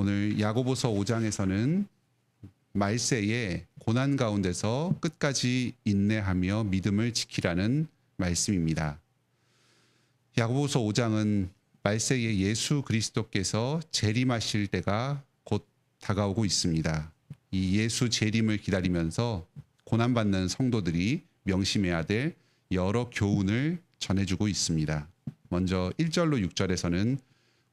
오늘 야고보서 5장에서는 말세의 고난 가운데서 끝까지 인내하며 믿음을 지키라는 말씀입니다. 야고보서 5장은 말세의 예수 그리스도께서 재림하실 때가 곧 다가오고 있습니다. 이 예수 재림을 기다리면서 고난받는 성도들이 명심해야 될 여러 교훈을 전해주고 있습니다. 먼저 1절로 6절에서는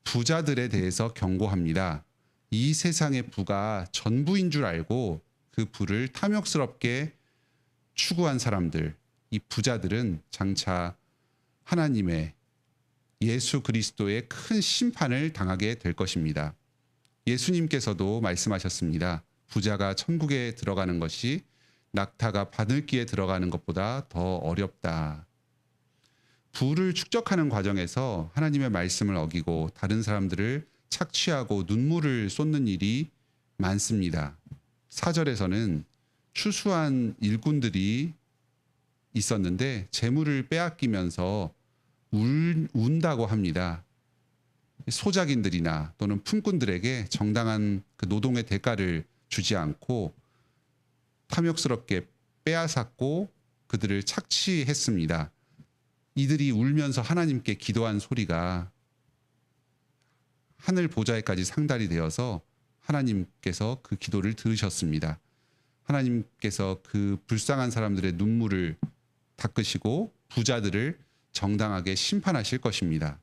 부자들에 대해서 경고합니다. 이 세상의 부가 전부인 줄 알고 그 부를 탐욕스럽게 추구한 사람들, 이 부자들은 장차 하나님의 예수 그리스도의 큰 심판을 당하게 될 것입니다. 예수님께서도 말씀하셨습니다. 부자가 천국에 들어가는 것이 낙타가 바늘기에 들어가는 것보다 더 어렵다. 부를 축적하는 과정에서 하나님의 말씀을 어기고 다른 사람들을 착취하고 눈물을 쏟는 일이 많습니다. 4절에서는 추수한 일꾼들이 있었는데 재물을 빼앗기면서 운다고 합니다. 소작인들이나 또는 품꾼들에게 정당한 그 노동의 대가를 주지 않고 탐욕스럽게 빼앗았고 그들을 착취했습니다. 이들이 울면서 하나님께 기도한 소리가 하늘 보좌에까지 상달이 되어서 하나님께서 그 기도를 들으셨습니다. 하나님께서 그 불쌍한 사람들의 눈물을 닦으시고 부자들을 정당하게 심판하실 것입니다.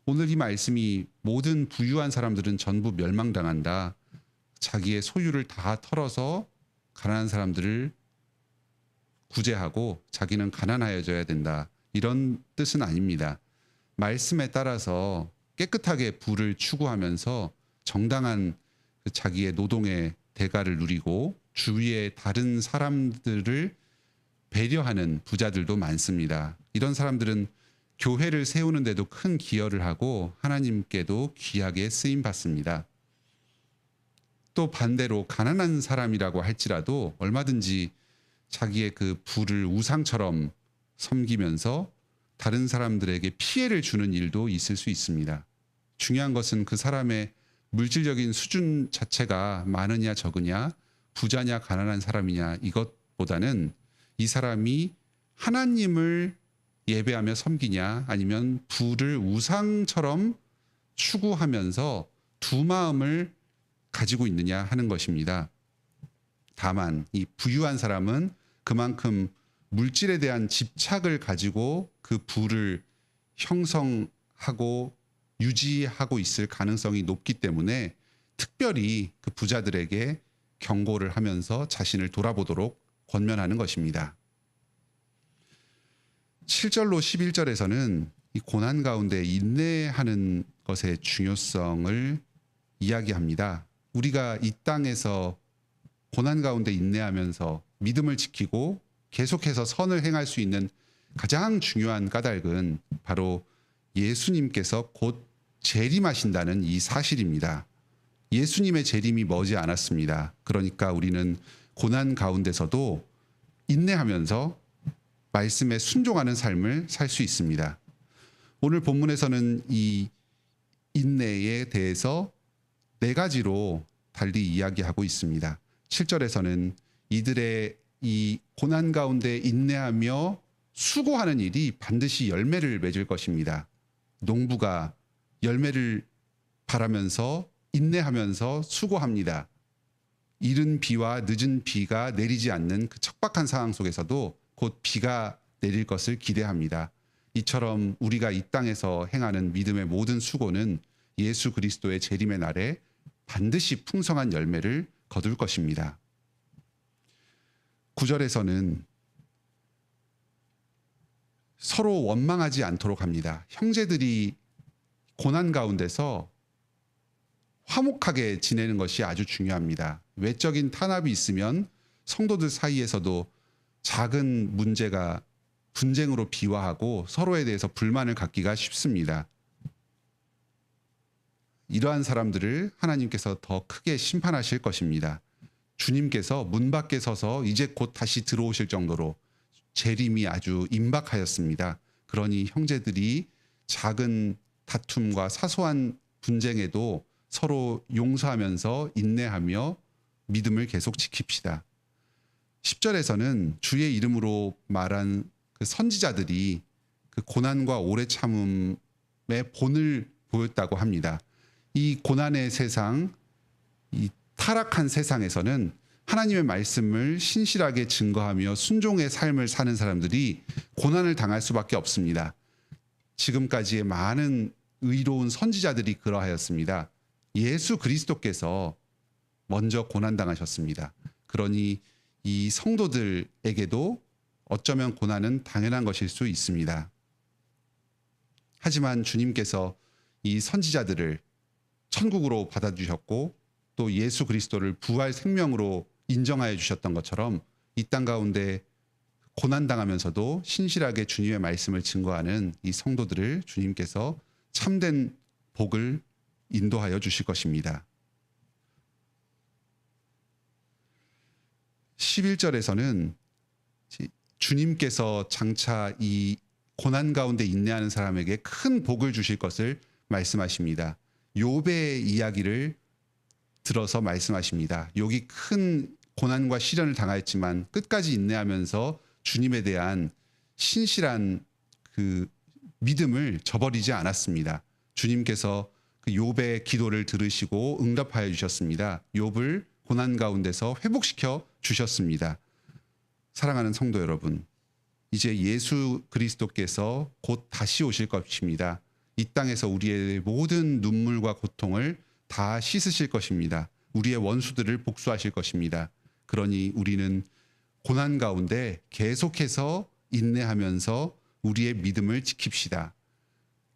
오늘 이 말씀이 모든 부유한 사람들은 전부 멸망당한다. 자기의 소유를 다 털어서 가난한 사람들을 구제하고 자기는 가난하여져야 된다. 이런 뜻은 아닙니다. 말씀에 따라서 깨끗하게 부를 추구하면서 정당한 자기의 노동의 대가를 누리고 주위의 다른 사람들을 배려하는 부자들도 많습니다. 이런 사람들은 교회를 세우는데도 큰 기여를 하고 하나님께도 귀하게 쓰임 받습니다. 또 반대로 가난한 사람이라고 할지라도 얼마든지 자기의 그 부를 우상처럼 섬기면서 다른 사람들에게 피해를 주는 일도 있을 수 있습니다. 중요한 것은 그 사람의 물질적인 수준 자체가 많으냐 적으냐, 부자냐 가난한 사람이냐 이것보다는 이 사람이 하나님을 예배하며 섬기냐 아니면 부를 우상처럼 추구하면서 두 마음을 가지고 있느냐 하는 것입니다. 다만 이 부유한 사람은 그만큼 물질에 대한 집착을 가지고 그 부를 형성하고 유지하고 있을 가능성이 높기 때문에 특별히 그 부자들에게 경고를 하면서 자신을 돌아보도록 권면하는 것입니다. 7절로 11절에서는 이 고난 가운데 인내하는 것의 중요성을 이야기합니다. 우리가 이 땅에서 고난 가운데 인내하면서 믿음을 지키고 계속해서 선을 행할 수 있는 가장 중요한 까닭은 바로 예수님께서 곧 재림하신다는 이 사실입니다. 예수님의 재림이 머지 않았습니다. 그러니까 우리는 고난 가운데서도 인내하면서 말씀에 순종하는 삶을 살 수 있습니다. 오늘 본문에서는 이 인내에 대해서 네 가지로 달리 이야기하고 있습니다. 7절에서는 이들의 이 고난 가운데 인내하며 수고하는 일이 반드시 열매를 맺을 것입니다. 농부가 열매를 바라면서 인내하면서 수고합니다. 이른 비와 늦은 비가 내리지 않는 그 척박한 상황 속에서도 곧 비가 내릴 것을 기대합니다. 이처럼 우리가 이 땅에서 행하는 믿음의 모든 수고는 예수 그리스도의 재림의 날에 반드시 풍성한 열매를 거둘 것입니다. 9절에서는 서로 원망하지 않도록 합니다. 형제들이 고난 가운데서 화목하게 지내는 것이 아주 중요합니다. 외적인 탄압이 있으면 성도들 사이에서도 작은 문제가 분쟁으로 비화하고 서로에 대해서 불만을 갖기가 쉽습니다. 이러한 사람들을 하나님께서 더 크게 심판하실 것입니다. 주님께서 문 밖에 서서 이제 곧 다시 들어오실 정도로 재림이 아주 임박하였습니다. 그러니 형제들이 작은 다툼과 사소한 분쟁에도 서로 용서하면서 인내하며 믿음을 계속 지킵시다. 10절에서는 주의 이름으로 말한 그 선지자들이 그 고난과 오래 참음의 본을 보였다고 합니다. 이 고난의 세상, 이 타락한 세상에서는 하나님의 말씀을 신실하게 증거하며 순종의 삶을 사는 사람들이 고난을 당할 수밖에 없습니다. 지금까지의 많은 의로운 선지자들이 그러하였습니다. 예수 그리스도께서 먼저 고난당하셨습니다. 그러니 이 성도들에게도 어쩌면 고난은 당연한 것일 수 있습니다. 하지만 주님께서 이 선지자들을 천국으로 받아주셨고 또 예수 그리스도를 부활 생명으로 인정하여 주셨던 것처럼 이 땅 가운데 고난당하면서도 신실하게 주님의 말씀을 증거하는 이 성도들을 주님께서 참된 복을 인도하여 주실 것입니다. 11절에서는 주님께서 장차 이 고난 가운데 인내하는 사람에게 큰 복을 주실 것을 말씀하십니다. 욥의 이야기를 들어서 말씀하십니다. 욥이 큰 고난과 시련을 당하였지만 끝까지 인내하면서 주님에 대한 신실한 그 믿음을 저버리지 않았습니다. 주님께서 그 욥의 기도를 들으시고 응답하여 주셨습니다. 욥을 고난 가운데서 회복시켜 주셨습니다. 사랑하는 성도 여러분, 이제 예수 그리스도께서 곧 다시 오실 것입니다. 이 땅에서 우리의 모든 눈물과 고통을 다 씻으실 것입니다. 우리의 원수들을 복수하실 것입니다. 그러니 우리는 고난 가운데 계속해서 인내하면서 우리의 믿음을 지킵시다.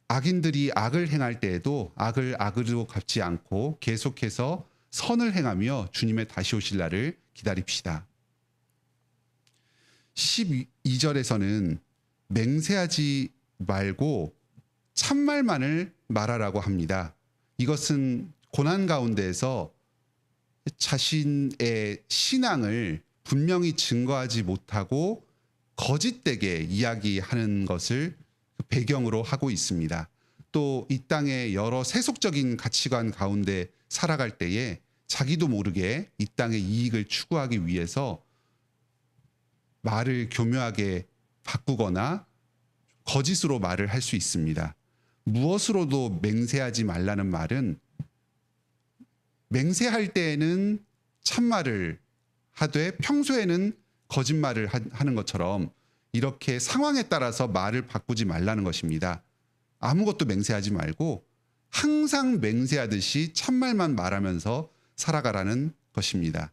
악인들이 악을 행할 때에도 악을 악으로 갚지 않고 계속해서 선을 행하며 주님의 다시 오실 날을 기다립시다. 12절에서는 맹세하지 말고 참말만을 말하라고 합니다. 이것은 고난 가운데에서 자신의 신앙을 분명히 증거하지 못하고 거짓되게 이야기하는 것을 배경으로 하고 있습니다. 또 이 땅의 여러 세속적인 가치관 가운데 살아갈 때에 자기도 모르게 이 땅의 이익을 추구하기 위해서 말을 교묘하게 바꾸거나 거짓으로 말을 할 수 있습니다. 무엇으로도 맹세하지 말라는 말은 맹세할 때에는 참말을 하되 평소에는 거짓말을 하는 것처럼 이렇게 상황에 따라서 말을 바꾸지 말라는 것입니다. 아무것도 맹세하지 말고 항상 맹세하듯이 참말만 말하면서 살아가라는 것입니다.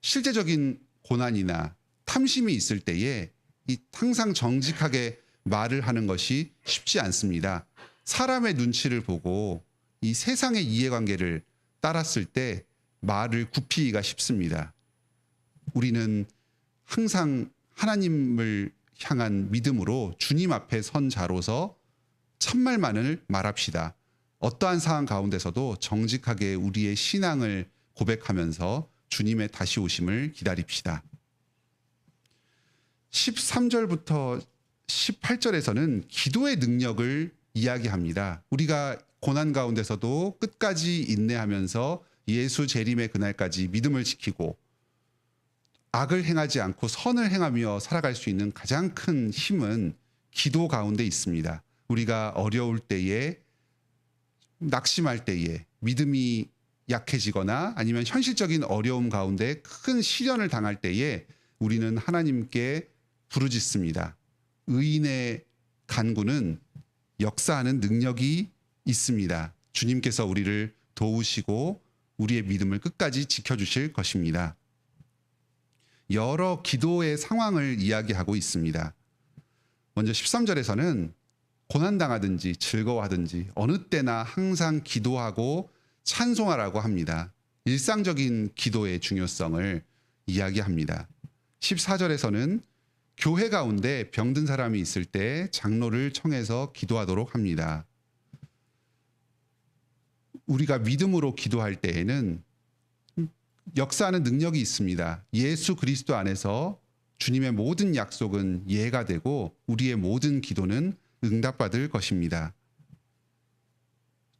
실제적인 고난이나 탐심이 있을 때에 이 항상 정직하게 말을 하는 것이 쉽지 않습니다. 사람의 눈치를 보고 이 세상의 이해관계를 따랐을 때 말을 굽히기가 쉽습니다. 우리는 항상 하나님을 향한 믿음으로 주님 앞에 선 자로서 참말만을 말합시다. 어떠한 상황 가운데서도 정직하게 우리의 신앙을 고백하면서 주님의 다시 오심을 기다립시다. 13절부터 18절에서는 기도의 능력을 이야기합니다. 우리가 고난 가운데서도 끝까지 인내하면서 예수 재림의 그날까지 믿음을 지키고 악을 행하지 않고 선을 행하며 살아갈 수 있는 가장 큰 힘은 기도 가운데 있습니다. 우리가 어려울 때에, 낙심할 때에, 믿음이 약해지거나 아니면 현실적인 어려움 가운데 큰 시련을 당할 때에 우리는 하나님께 부르짖습니다. 의인의 간구는 역사하는 능력이 있습니다. 주님께서 우리를 도우시고 우리의 믿음을 끝까지 지켜주실 것입니다. 여러 기도의 상황을 이야기하고 있습니다. 먼저 13절에서는 고난당하든지 즐거워하든지 어느 때나 항상 기도하고 찬송하라고 합니다. 일상적인 기도의 중요성을 이야기합니다. 14절에서는 교회 가운데 병든 사람이 있을 때 장로를 청해서 기도하도록 합니다. 우리가 믿음으로 기도할 때에는 역사하는 능력이 있습니다. 예수 그리스도 안에서 주님의 모든 약속은 예가 되고 우리의 모든 기도는 응답받을 것입니다.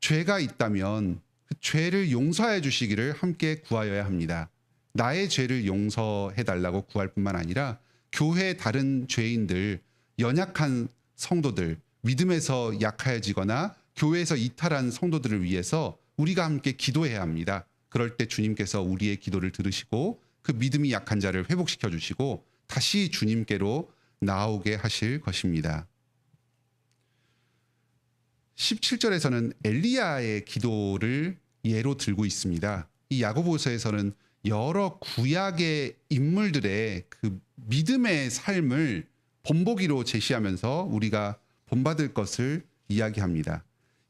죄가 있다면 그 죄를 용서해 주시기를 함께 구하여야 합니다. 나의 죄를 용서해 달라고 구할 뿐만 아니라 교회 다른 죄인들, 연약한 성도들, 믿음에서 약해지거나 교회에서 이탈한 성도들을 위해서 우리가 함께 기도해야 합니다. 그럴 때 주님께서 우리의 기도를 들으시고 그 믿음이 약한 자를 회복시켜 주시고 다시 주님께로 나오게 하실 것입니다. 17절에서는 엘리야의 기도를 예로 들고 있습니다. 이 야고보서에서는 여러 구약의 인물들의 그 믿음의 삶을 본보기로 제시하면서 우리가 본받을 것을 이야기합니다.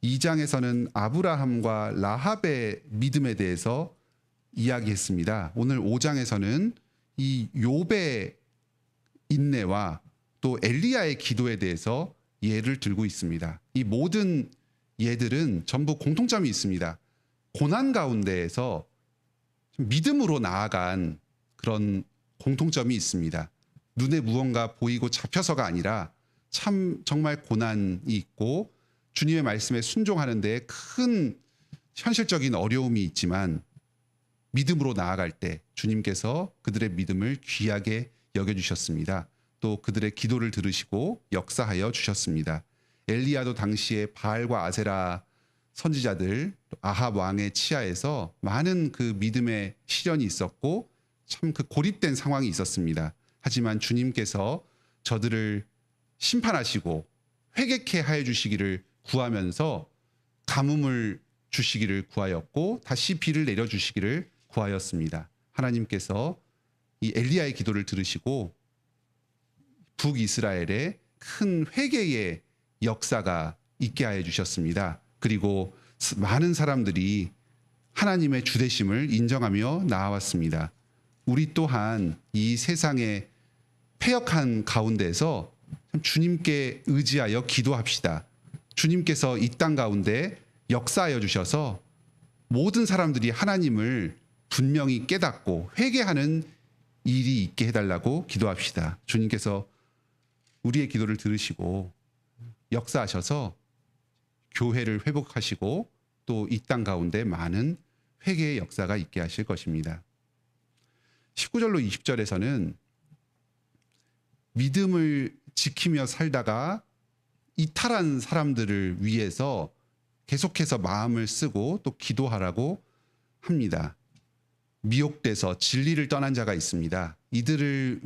2장에서는 아브라함과 라합의 믿음에 대해서 이야기했습니다. 오늘 5장에서는 이 욥의 인내와 또 엘리야의 기도에 대해서 예를 들고 있습니다. 이 모든 예들은 전부 공통점이 있습니다. 고난 가운데에서 믿음으로 나아간 그런 공통점이 있습니다. 눈에 무언가 보이고 잡혀서가 아니라 참 정말 고난이 있고 주님의 말씀에 순종하는 데 큰 현실적인 어려움이 있지만 믿음으로 나아갈 때 주님께서 그들의 믿음을 귀하게 여겨주셨습니다. 또 그들의 기도를 들으시고 역사하여 주셨습니다. 엘리야도 당시에 바알과 아세라 선지자들, 아합 왕의 치하에서 많은 그 믿음의 시련이 있었고 참 그 고립된 상황이 있었습니다. 하지만 주님께서 저들을 심판하시고 회개케 하여 주시기를 구하면서 가뭄을 주시기를 구하였고 다시 비를 내려 주시기를 구하였습니다. 하나님께서 이 엘리야의 기도를 들으시고 북이스라엘의 큰 회개의 역사가 있게 하여 주셨습니다. 그리고 많은 사람들이 하나님의 주되심을 인정하며 나아왔습니다. 우리 또한 이 세상의 패역한 가운데에서 주님께 의지하여 기도합시다. 주님께서 이 땅 가운데 역사하여 주셔서 모든 사람들이 하나님을 분명히 깨닫고 회개하는 일이 있게 해달라고 기도합시다. 주님께서 우리의 기도를 들으시고 역사하셔서 교회를 회복하시고 또 이 땅 가운데 많은 회개의 역사가 있게 하실 것입니다. 19절로 20절에서는 믿음을 지키며 살다가 이탈한 사람들을 위해서 계속해서 마음을 쓰고 또 기도하라고 합니다. 미혹돼서 진리를 떠난 자가 있습니다. 이들을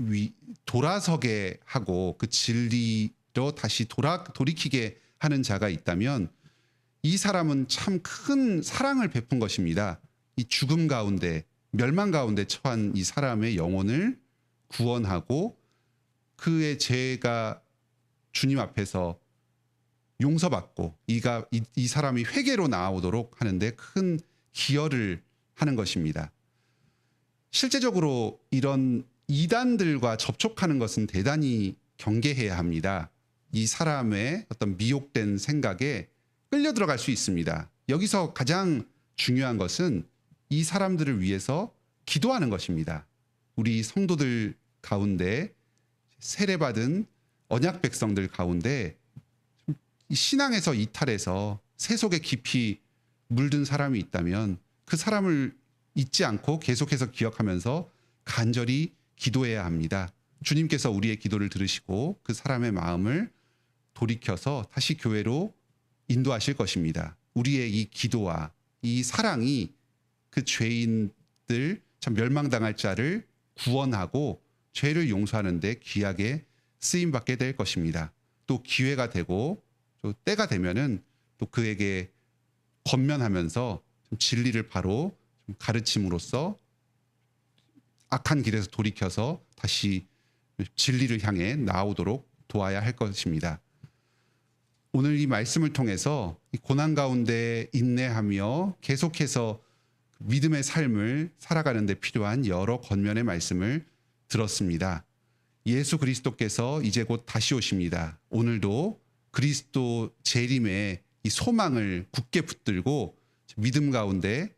돌아서게 하고 그 진리로 다시 돌이키게 하는 자가 있다면 이 사람은 참 큰 사랑을 베푼 것입니다. 이 죽음 가운데 멸망 가운데 처한 이 사람의 영혼을 구원하고 그의 죄가 주님 앞에서 용서받고 이 사람이 회개로 나아오도록 하는데 큰 기여를 하는 것입니다. 실제적으로 이런 이단들과 접촉하는 것은 대단히 경계해야 합니다. 이 사람의 어떤 미혹된 생각에 끌려 들어갈 수 있습니다. 여기서 가장 중요한 것은 이 사람들을 위해서 기도하는 것입니다. 우리 성도들 가운데 세례받은 언약 백성들 가운데 신앙에서 이탈해서 세속에 깊이 물든 사람이 있다면 그 사람을 잊지 않고 계속해서 기억하면서 간절히 기도해야 합니다. 주님께서 우리의 기도를 들으시고 그 사람의 마음을 돌이켜서 다시 교회로 인도하실 것입니다. 우리의 이 기도와 이 사랑이 그 죄인들, 참 멸망당할 자를 구원하고 죄를 용서하는 데 귀하게 쓰임받게 될 것입니다. 또 기회가 되고 또 때가 되면은 또 그에게 권면하면서 좀 진리를 바로 좀 가르침으로써 악한 길에서 돌이켜서 다시 진리를 향해 나오도록 도와야 할 것입니다. 오늘 이 말씀을 통해서 이 고난 가운데 인내하며 계속해서 믿음의 삶을 살아가는 데 필요한 여러 권면의 말씀을 들었습니다. 예수 그리스도께서 이제 곧 다시 오십니다. 오늘도 그리스도 재림의 이 소망을 굳게 붙들고 믿음 가운데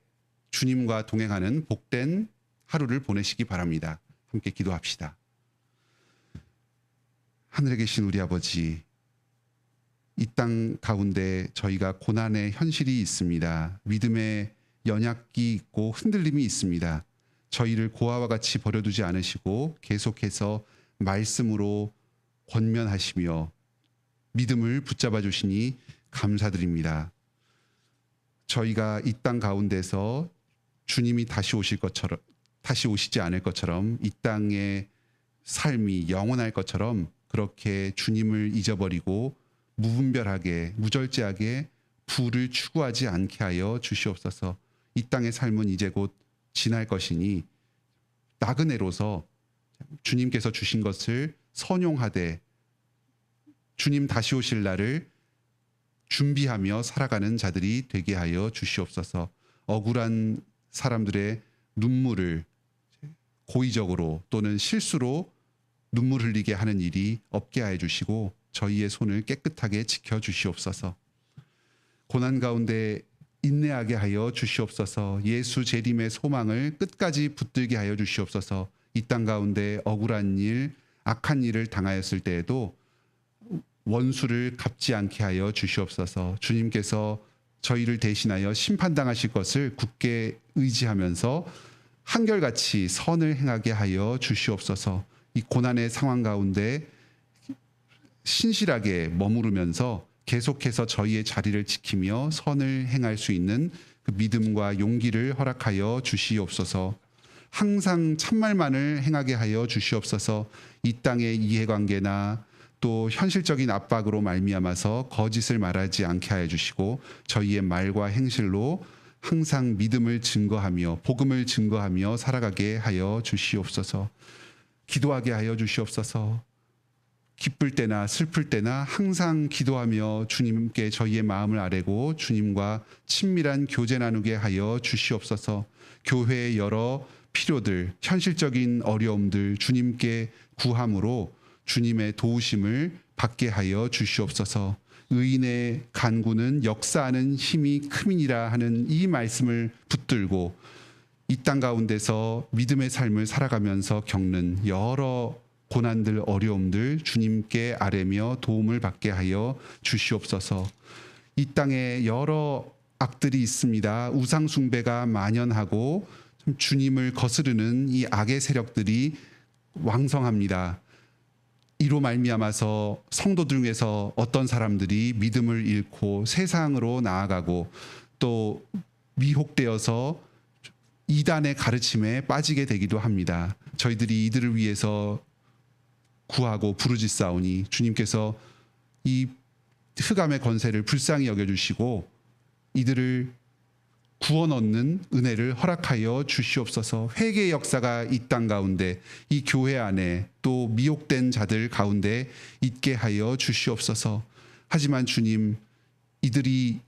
주님과 동행하는 복된 하루를 보내시기 바랍니다. 함께 기도합시다. 하늘에 계신 우리 아버지, 이 땅 가운데 저희가 고난의 현실이 있습니다. 믿음의 연약이 있고 흔들림이 있습니다. 저희를 고아와 같이 버려두지 않으시고 계속해서 말씀으로 권면하시며 믿음을 붙잡아 주시니 감사드립니다. 저희가 이 땅 가운데서 주님이 다시 오시지 않을 것처럼 이 땅의 삶이 영원할 것처럼 그렇게 주님을 잊어버리고 무분별하게 무절제하게 부를 추구하지 않게 하여 주시옵소서. 이 땅의 삶은 이제 곧 지날 것이니 나그네로서 주님께서 주신 것을 선용하되 주님 다시 오실 날을 준비하며 살아가는 자들이 되게 하여 주시옵소서. 억울한 사람들의 눈물을 고의적으로 또는 실수로 눈물 흘리게 하는 일이 없게 하여 주시고 저희의 손을 깨끗하게 지켜 주시옵소서. 고난 가운데 인내하게 하여 주시옵소서. 예수 재림의 소망을 끝까지 붙들게 하여 주시옵소서. 이 땅 가운데 억울한 일, 악한 일을 당하였을 때에도 원수를 갚지 않게 하여 주시옵소서. 주님께서 저희를 대신하여 심판당하실 것을 굳게 의지하면서 한결같이 선을 행하게 하여 주시옵소서. 이 고난의 상황 가운데 신실하게 머무르면서 계속해서 저희의 자리를 지키며 선을 행할 수 있는 그 믿음과 용기를 허락하여 주시옵소서. 항상 참말만을 행하게 하여 주시옵소서. 이 땅의 이해관계나 또 현실적인 압박으로 말미암아서 거짓을 말하지 않게 하여 주시고 저희의 말과 행실로 항상 믿음을 증거하며 복음을 증거하며 살아가게 하여 주시옵소서. 기도하게 하여 주시옵소서. 기쁠 때나 슬플 때나 항상 기도하며 주님께 저희의 마음을 아뢰고 주님과 친밀한 교제 나누게 하여 주시옵소서. 교회의 여러 필요들, 현실적인 어려움들 주님께 구함으로 주님의 도우심을 받게 하여 주시옵소서. 의인의 간구는 역사하는 힘이 큼이니라 하는 이 말씀을 붙들고 이 땅 가운데서 믿음의 삶을 살아가면서 겪는 여러 고난들, 어려움들 주님께 아뢰며 도움을 받게 하여 주시옵소서. 이 땅에 여러 악들이 있습니다. 우상 숭배가 만연하고 주님을 거스르는 이 악의 세력들이 왕성합니다. 이로 말미암아서 성도들 중에서 어떤 사람들이 믿음을 잃고 세상으로 나아가고 또 미혹되어서 이단의 가르침에 빠지게 되기도 합니다. 저희들이 이들을 위해서 구하고 부르짖사오니 주님께서 이 흑암의 권세를 불쌍히 여겨주시고 이들을 구원 얻는 은혜를 허락하여 주시옵소서. 회개의 역사가 이 땅 가운데 이 교회 안에 또 미혹된 자들 가운데 있게 하여 주시옵소서. 하지만 주님, 이들이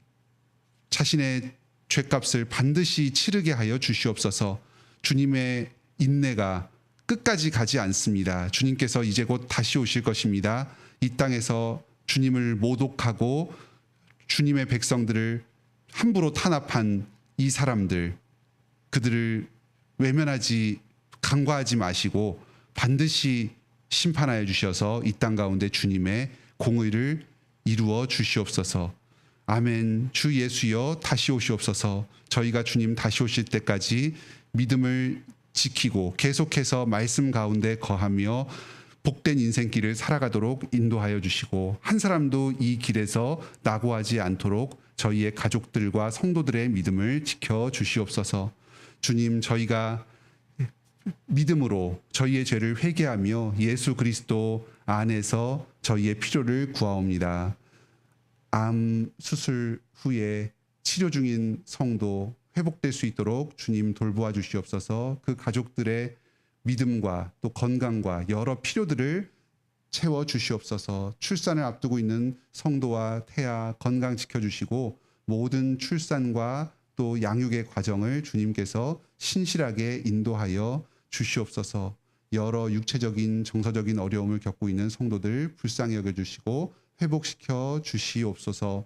자신의 죄값을 반드시 치르게 하여 주시옵소서. 주님의 인내가 끝까지 가지 않습니다. 주님께서 이제 곧 다시 오실 것입니다. 이 땅에서 주님을 모독하고 주님의 백성들을 함부로 탄압한 이 사람들, 그들을 외면하지 간과하지 마시고 반드시 심판하여 주셔서 이 땅 가운데 주님의 공의를 이루어 주시옵소서. 아멘. 주 예수여 다시 오시옵소서. 저희가 주님 다시 오실 때까지 믿음을 지키고 계속해서 말씀 가운데 거하며 복된 인생길을 살아가도록 인도하여 주시고 한 사람도 이 길에서 낙오하지 않도록 저희의 가족들과 성도들의 믿음을 지켜 주시옵소서. 주님, 저희가 믿음으로 저희의 죄를 회개하며 예수 그리스도 안에서 저희의 필요를 구하옵니다. 암 수술 후에 치료 중인 성도 회복될 수 있도록 주님 돌보아 주시옵소서. 그 가족들의 믿음과 또 건강과 여러 필요들을 채워 주시옵소서. 출산을 앞두고 있는 성도와 태아 건강 지켜주시고 모든 출산과 또 양육의 과정을 주님께서 신실하게 인도하여 주시옵소서. 여러 육체적인 정서적인 어려움을 겪고 있는 성도들 불쌍히 여겨주시고 회복시켜 주시옵소서.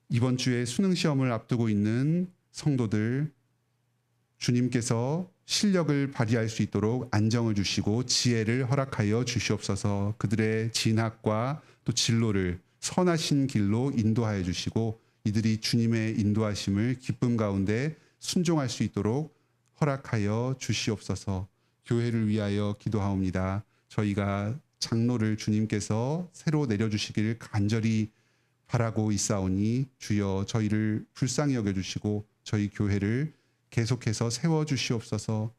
이번 주에 수능 시험을 앞두고 있는 성도들 주님께서 실력을 발휘할 수 있도록 안정을 주시고 지혜를 허락하여 주시옵소서. 그들의 진학과 또 진로를 선하신 길로 인도하여 주시고 이들이 주님의 인도하심을 기쁨 가운데 순종할 수 있도록 허락하여 주시옵소서. 교회를 위하여 기도하옵니다. 저희가 장로를 주님께서 새로 내려주시기를 간절히 바라고 있사오니 주여 저희를 불쌍히 여겨주시고 저희 교회를 계속해서 세워주시옵소서.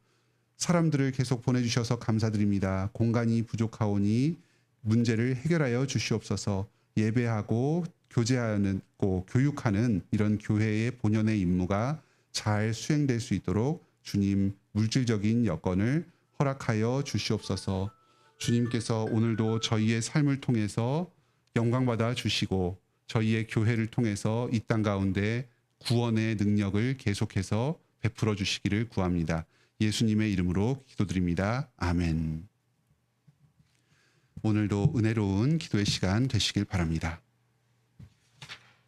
사람들을 계속 보내주셔서 감사드립니다. 공간이 부족하오니 문제를 해결하여 주시옵소서. 예배하고 교제하는 교육하는 이런 교회의 본연의 임무가 잘 수행될 수 있도록 주님 물질적인 여건을 허락하여 주시옵소서. 주님께서 오늘도 저희의 삶을 통해서 영광받아 주시고 저희의 교회를 통해서 이 땅 가운데 구원의 능력을 계속해서 베풀어 주시기를 구합니다. 예수님의 이름으로 기도드립니다. 아멘. 오늘도 은혜로운 기도의 시간 되시길 바랍니다.